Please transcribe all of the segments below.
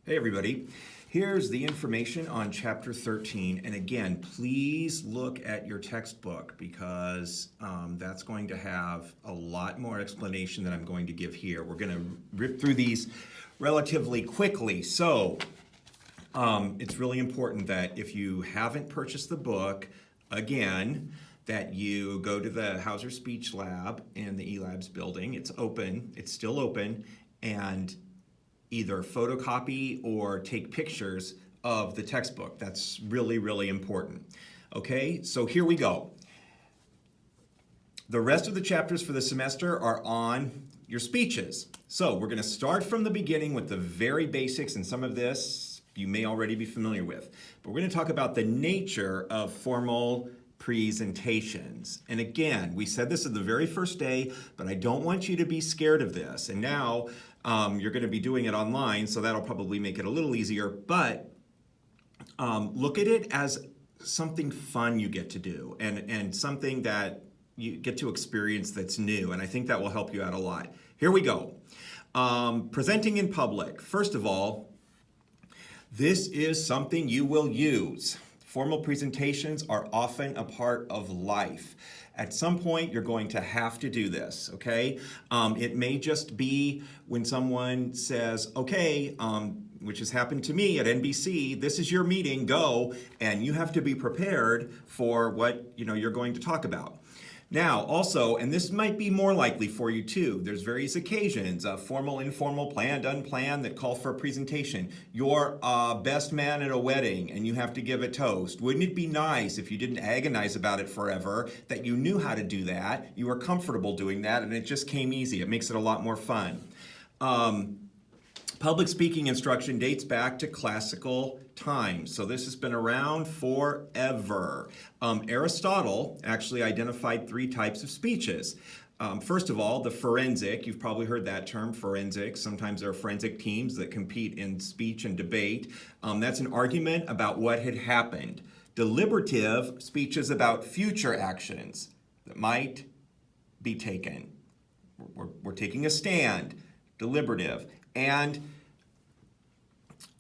Hey everybody, here's the information on chapter 13, and again, please look at your textbook because that's going to have a lot more explanation than I'm going to give here. We're going to rip through these relatively quickly, so it's really important that if you haven't purchased the book, again, that you go to the Hauser Speech Lab in the eLabs building. It's open, it's still open, and either photocopy or take pictures of the textbook. That's really, really important. Okay, so here we go. The rest of the chapters for the semester are on your speeches. So we're going to start from the beginning with the very basics, and some of this you may already be familiar with. But we're going to talk about the nature of formal presentations. And again, we said this at the very first day, but I don't want you to be scared of this. And now you're going to be doing it online, so that'll probably make it a little easier. But look at it as something fun you get to do and something that you get to experience that's new. And I think that will help you out a lot. Here we go. Presenting in public. First of all, this is something you will use. Formal presentations are often a part of life. At some point, you're going to have to do this, okay? It may just be when someone says, okay, which has happened to me at NBC, this is your meeting, go, and you have to be prepared for what you're going to talk about. Now, also, and this might be more likely for you too, there's various occasions, formal, informal, planned, unplanned, that call for a presentation. You're best man at a wedding and you have to give a toast. Wouldn't it be nice if you didn't agonize about it forever, that you knew how to do that, you were comfortable doing that, and it just came easy. It makes it a lot more fun. Public speaking instruction dates back to classical times, so this has been around forever. Aristotle actually identified 3 types of speeches. First of all, the forensic. You've probably heard that term, forensic. Sometimes there are forensic teams that compete in speech and debate. That's an argument about what had happened. Deliberative speeches about future actions that might be taken. We're taking a stand. Deliberative. And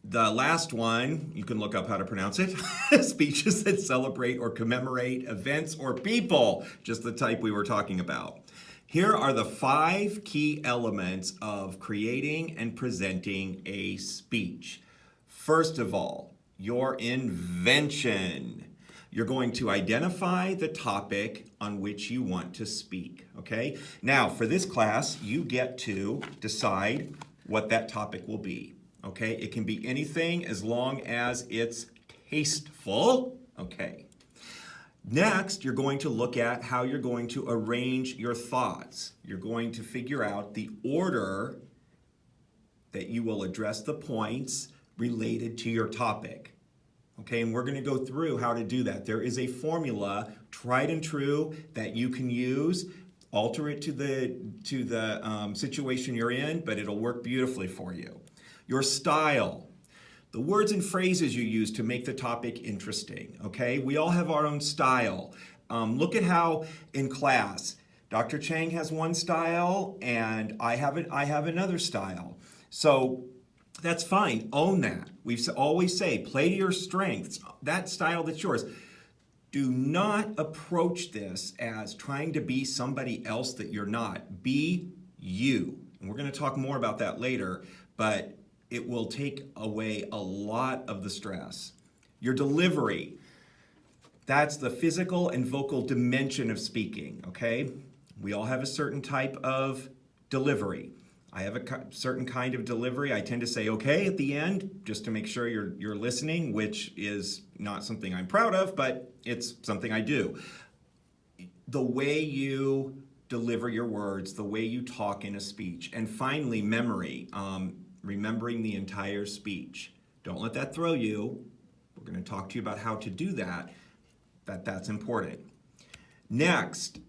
the last one, you can look up how to pronounce it, speeches that celebrate or commemorate events or people, just the type we were talking about. Here are the 5 key elements of creating and presenting a speech. First of all, your invention. You're going to identify the topic on which you want to speak, okay? Now, for this class, you get to decide what that topic will be, okay? It can be anything as long as it's tasteful, okay? Next, you're going to look at how you're going to arrange your thoughts. You're going to figure out the order that you will address the points related to your topic, okay? And we're going to go through how to do that. There is a formula, tried and true, that you can use. Alter it to the situation you're in, but it'll work beautifully for you. Your style, the words and phrases you use to make the topic interesting, okay? We all have our own style. Look at how in class, Dr. Chang has one style and I have another style. So that's fine, own that. We always say, play to your strengths, that style that's yours. Do not approach this as trying to be somebody else that you're not. Be you. And we're going to talk more about that later, but it will take away a lot of the stress. Your delivery, that's the physical and vocal dimension of speaking, okay? We all have a certain type of delivery. I have a certain kind of delivery. I tend to say okay at the end just to make sure you're listening, which is not something I'm proud of, but it's something I do. The way you deliver your words, the way you talk in a speech, and finally memory, remembering the entire speech. Don't let that throw you. We're going to talk to you about how to do that, that's important. Next,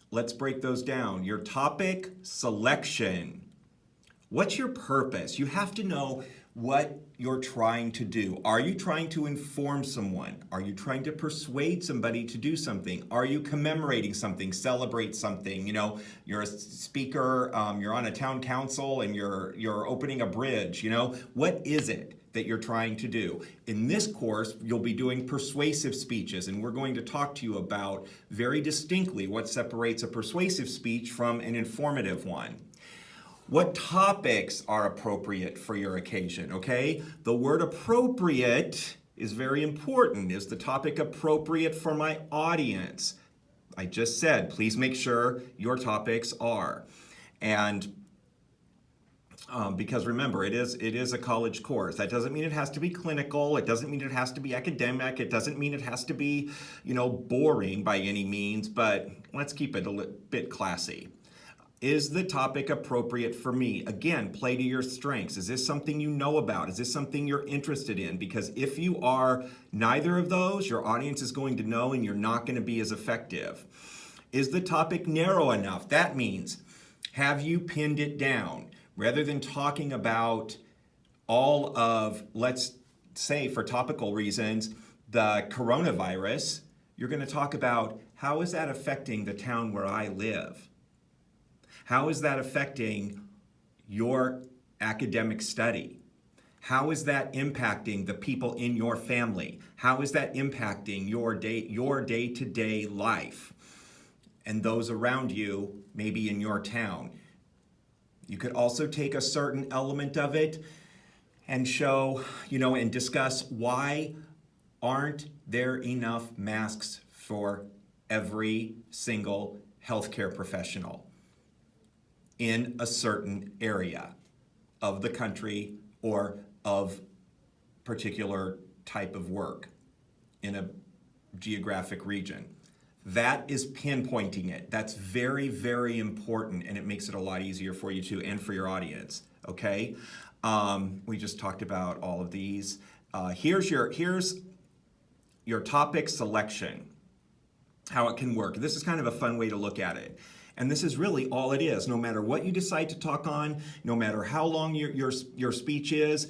let's break those down. Your topic selection. What's your purpose? You have to know what you're trying to do. Are you trying to inform someone? Are you trying to persuade somebody to do something? Are you commemorating something, celebrate something? You know, you're a speaker, you're on a town council, and you're opening a bridge. You know, what is it that you're trying to do? In this course, you'll be doing persuasive speeches, and we're going to talk to you about very distinctly what separates a persuasive speech from an informative one. What topics are appropriate for your occasion, okay? The word appropriate is very important. Is the topic appropriate for my audience? I just said, please make sure your topics are. And because remember, it is a college course. That doesn't mean it has to be clinical. It doesn't mean it has to be academic. It doesn't mean it has to be, boring by any means, but let's keep it a bit classy. Is the topic appropriate for me? Again, play to your strengths. Is this something you know about? Is this something you're interested in? Because if you are neither of those, your audience is going to know and you're not going to be as effective. Is the topic narrow enough? That means, have you pinned it down? Rather than talking about all of, let's say for topical reasons, the coronavirus, you're going to talk about how is that affecting the town where I live? How is that affecting your academic study? How is that impacting the people in your family? How is that impacting your day-to-day life and those around you, maybe in your town? You could also take a certain element of it and show, and discuss why aren't there enough masks for every single healthcare professional in a certain area of the country or of particular type of work in a geographic region. That is pinpointing it. That's very, very important, and it makes it a lot easier for you too, and for your audience, okay? We just talked about all of these. Here's your topic selection, how it can work. This is kind of a fun way to look at it. And this is really all it is. No matter what you decide to talk on, no matter how long your speech is,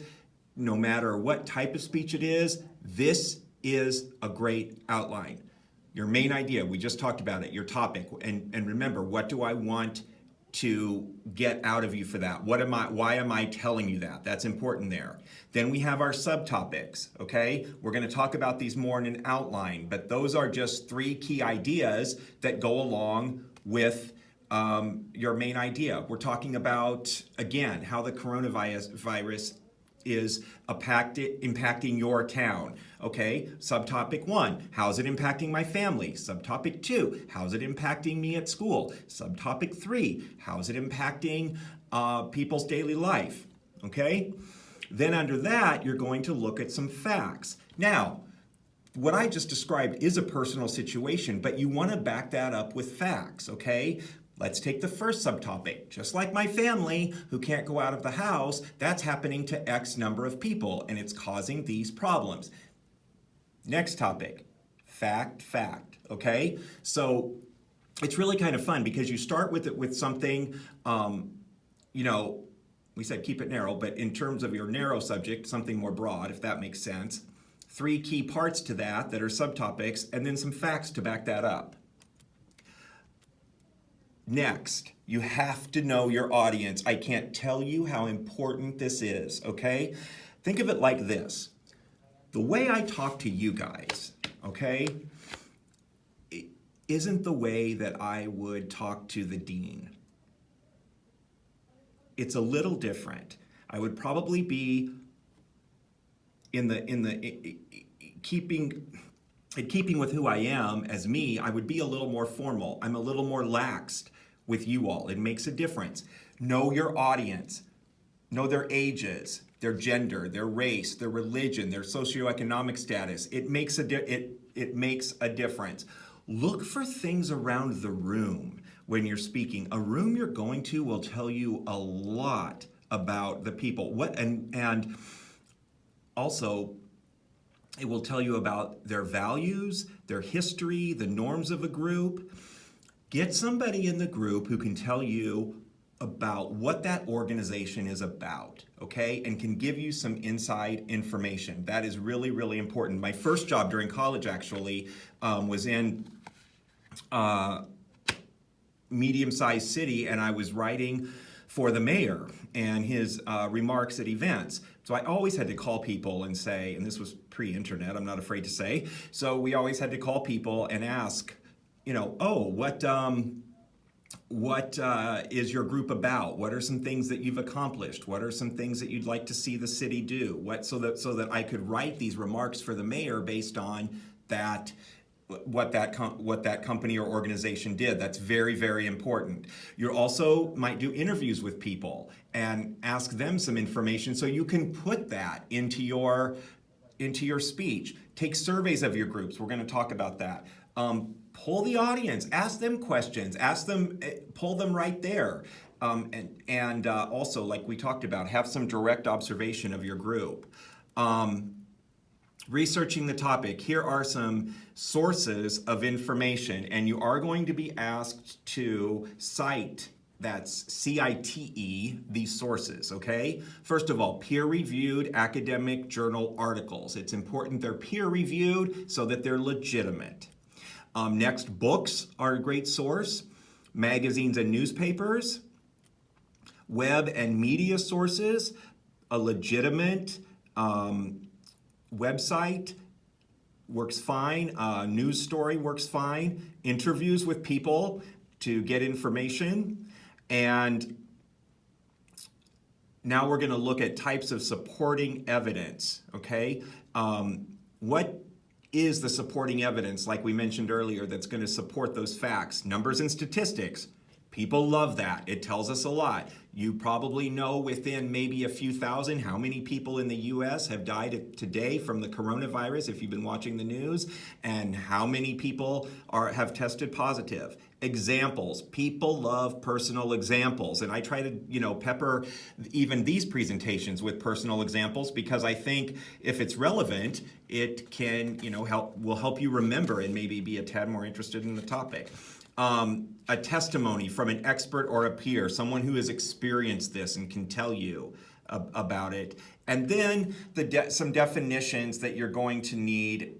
no matter what type of speech it is, this is a great outline. Your main idea, we just talked about it, your topic. And remember, what do I want to get out of you for that? Why am I telling you that? That's important there. Then we have our subtopics, okay? We're going to talk about these more in an outline, but those are just 3 key ideas that go along with your main idea. We're talking about, again, how the coronavirus is impacting your town. Okay, subtopic 1, how's it impacting my family? Subtopic 2, how's it impacting me at school? Subtopic 3, how's it impacting people's daily life? Okay, then under that, you're going to look at some facts. Now, what I just described is a personal situation, but you want to back that up with facts, okay? Let's take the first subtopic. Just like my family who can't go out of the house, that's happening to X number of people, and it's causing these problems. Next topic, fact, okay? So it's really kind of fun because you start with something, we said keep it narrow, but in terms of your narrow subject, something more broad, if that makes sense. 3 key parts to that are subtopics, and then some facts to back that up. Next, you have to know your audience. I can't tell you how important this is, okay? Think of it like this. The way I talk to you guys, okay, it isn't the way that I would talk to the dean. It's a little different. I would probably be in keeping with who I am as me, I would be a little more formal. I'm a little more laxed with you all. It makes a difference. Know your audience. Know their ages, their gender, their race, their religion, their socioeconomic status. It makes a difference. Look for things around the room when you're speaking. A room you're going to will tell you a lot about the people. And also, it will tell you about their values, their history, the norms of a group. Get somebody in the group who can tell you about what that organization is about, okay, and can give you some inside information. That is really, really important. My first job during college actually was in medium-sized city, and I was writing for the mayor and his remarks at events. So I always had to call people and say, and this was pre-internet, I'm not afraid to say, so we always had to call people and ask, oh, what is your group about? What are some things that you've accomplished? What are some things that you'd like to see the city do? So that I could write these remarks for the mayor based on that, what that company or organization did. That's very, very important. You also might do interviews with people and ask them some information so you can put that into your speech. Take surveys of your groups. We're going to talk about that. Poll the audience, ask them questions, pull them right there. And also, like we talked about, have some direct observation of your group. Researching the topic, here are some sources of information, and you are going to be asked to cite, that's C-I-T-E, these sources, okay? First of all, peer-reviewed academic journal articles. It's important they're peer-reviewed so that they're legitimate. Next, books are a great source, magazines and newspapers, web and media sources, a legitimate website works fine, news story works fine, interviews with people to get information, and now we're going to look at types of supporting evidence, okay? What is the supporting evidence, like we mentioned earlier, that's going to support those facts? Numbers and statistics. People love that. It tells us a lot. You probably know within maybe a few thousand how many people in the U.S. have died today from the coronavirus, if you've been watching the news, and how many people have tested positive. Examples. People love personal examples, and I try to, pepper even these presentations with personal examples because I think if it's relevant, it can, will help you remember and maybe be a tad more interested in the topic. A testimony from an expert or a peer, someone who has experienced this and can tell you about it. And then some definitions that you're going to need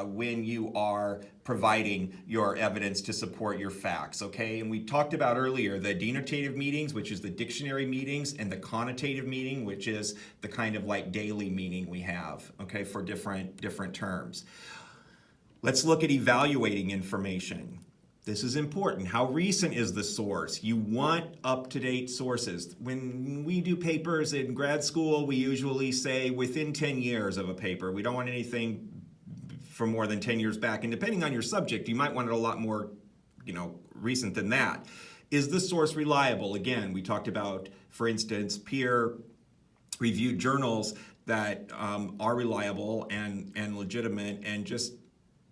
when you are providing your evidence to support your facts, okay? And we talked about earlier the denotative meanings, which is the dictionary meanings, and the connotative meaning, which is the kind of like daily meaning we have, okay, for different terms. Let's look at evaluating information. This is important. How recent is the source? You want up-to-date sources. When we do papers in grad school, we usually say within 10 years of a paper. We don't want anything from more than 10 years back. And depending on your subject, you might want it a lot more, recent than that. Is the source reliable? Again, we talked about, for instance, peer-reviewed journals that are reliable and legitimate, and just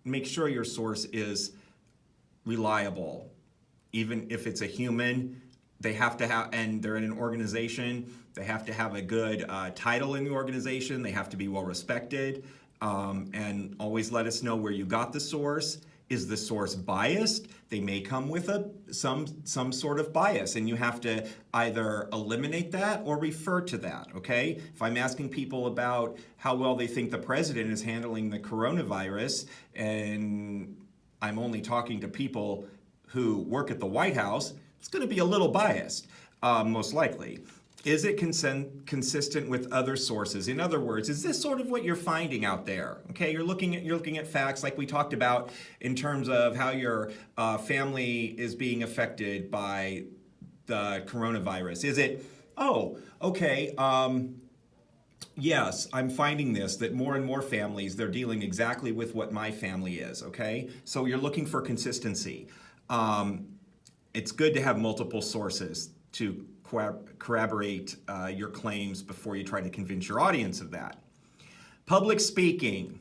make sure your source is reliable. Even if it's a human, they have to have, and they're in an organization, they have to have a good title in the organization, they have to be well respected, and always let us know where you got the source. Is the source biased? They may come with some sort of bias, and you have to either eliminate that or refer to that, okay? If I'm asking people about how well they think the president is handling the coronavirus, and I'm only talking to people who work at the White House, it's going to be a little biased, most likely. Is it consistent with other sources? In other words, is this sort of what you're finding out there? Okay, you're looking at facts like we talked about in terms of how your family is being affected by the coronavirus. Is it, yes, I'm finding this, that more and more families, they're dealing exactly with what my family is, okay? So you're looking for consistency. It's good to have multiple sources to corroborate your claims before you try to convince your audience of that. Public speaking.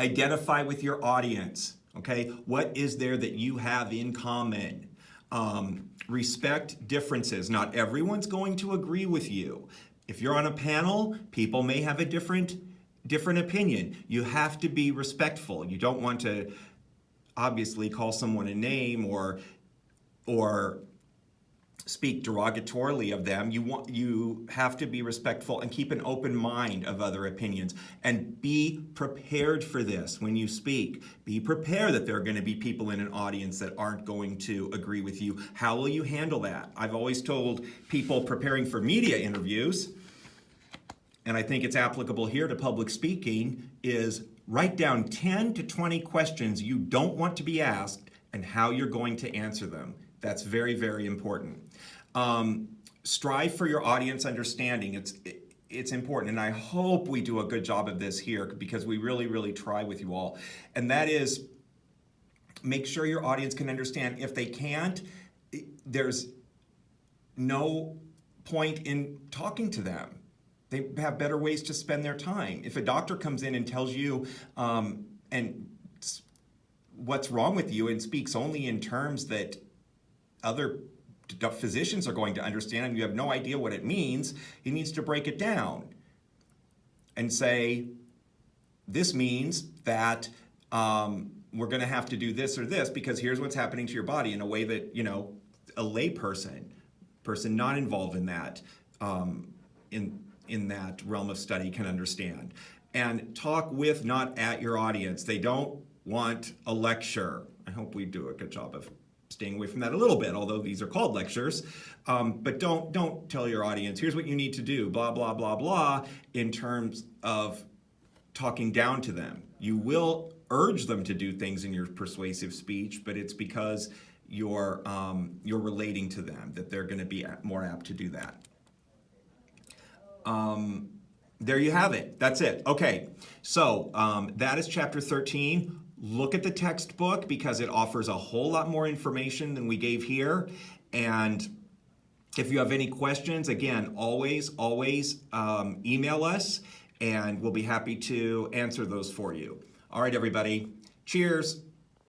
Identify with your audience, okay? What is there that you have in common? Respect differences. Not everyone's going to agree with you. If you're on a panel, people may have a different opinion. You have to be respectful. You don't want to obviously call someone a name or speak derogatorily of them. You have to be respectful and keep an open mind of other opinions, and be prepared for this when you speak. Be prepared that there are going to be people in an audience that aren't going to agree with you. How will you handle that? I've always told people preparing for media interviews, and I think it's applicable here to public speaking, is write down 10 to 20 questions you don't want to be asked and how you're going to answer them. That's very, very important. Strive for your audience understanding. It's important, and I hope we do a good job of this here, because we really, really try with you all. And that is, make sure your audience can understand. If they can't, there's no point in talking to them. They have better ways to spend their time. If a doctor comes in and tells you and what's wrong with you and speaks only in terms that other physicians are going to understand, and you have no idea what it means, he needs to break it down and say, this means that we're going to have to do this or this because here's what's happening to your body, in a way that, you know, a lay person not involved in that, in that realm of study can understand. And talk with, not at, your audience. They don't want a lecture. I hope we do a good job of staying away from that a little bit, although these are called lectures. But don't tell your audience, here's what you need to do, blah, blah, blah, blah, in terms of talking down to them. You will urge them to do things in your persuasive speech, but it's because you're relating to them that they're going to be more apt to do that. There you have it. That's it. Okay, so that is chapter 13. Look at the textbook, because it offers a whole lot more information than we gave here. And if you have any questions, again, always email us, and we'll be happy to answer those for you. All right, everybody. Cheers.